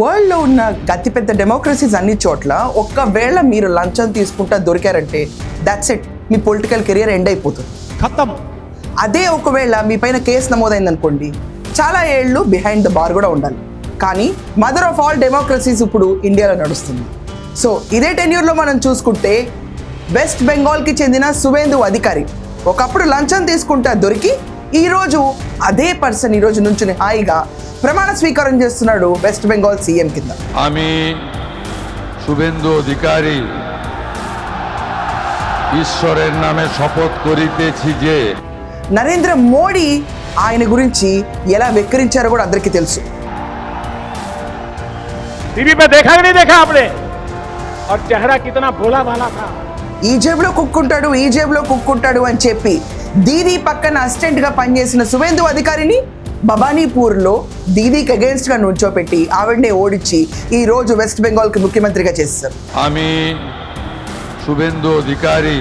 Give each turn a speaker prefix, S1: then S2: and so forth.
S1: వరల్డ్లో ఉన్న అతిపెద్ద డెమోక్రసీస్ అన్ని చోట్ల ఒక్కవేళ మీరు లంచం తీసుకుంటా దొరికారంటే దట్స్ ఇట్, మీ పొలిటికల్ కెరియర్ ఎండ్ అయిపోతుంది,
S2: ఖతం.
S1: అదే ఒకవేళ మీ పైన కేసు నమోదైంది అనుకోండి, చాలా ఏళ్ళు బిహైండ్ ద బార్ కూడా ఉండాలి. కానీ మదర్ ఆఫ్ ఆల్ డెమోక్రసీస్ ఇప్పుడు ఇండియాలో నడుస్తుంది. సో ఇదే టెన్యూర్లో మనం చూసుకుంటే వెస్ట్ బెంగాల్కి చెందిన సువేందు అధికారి ఒకప్పుడు లంచం తీసుకుంటా దొరికి ఈరోజు అదే పర్సన్ ఈరోజు నుంచుని హాయిగా ప్రమాణ స్వీకారం చేస్తున్నాడు వెస్ట్ బెంగాల్ సీఎం కింద.
S3: আমি শুভেন্দু অধিকারী ঈশ্বরের নামে শপথ করিতেছি যে
S1: నరేంద్ర మోడీ ఆయన గురించి ఎలా వెక్కిరించారో కూడా అందరికీ తెలుసు.
S2: टीवी पे देखा कि नहीं देखा आपने? और चेहरा कितना भोला भाला था.
S1: ఈ జేబులో కుక్కుంటాడు, ఈ జేబులో కుక్కుంటాడు అని చెప్పి దీదీ పక్కన అసిస్టెంట్గా పనిచేసిన సువేందు అధికారిని భవానీపూర్లో దీదీకి అగేన్స్ట్గా నుంచోపెట్టి ఆవిడనే ఓడించి ఈ రోజు వెస్ట్ బెంగాల్కి ముఖ్యమంత్రిగా చేశారు.
S3: আমি শুভেন্দু অধিকারী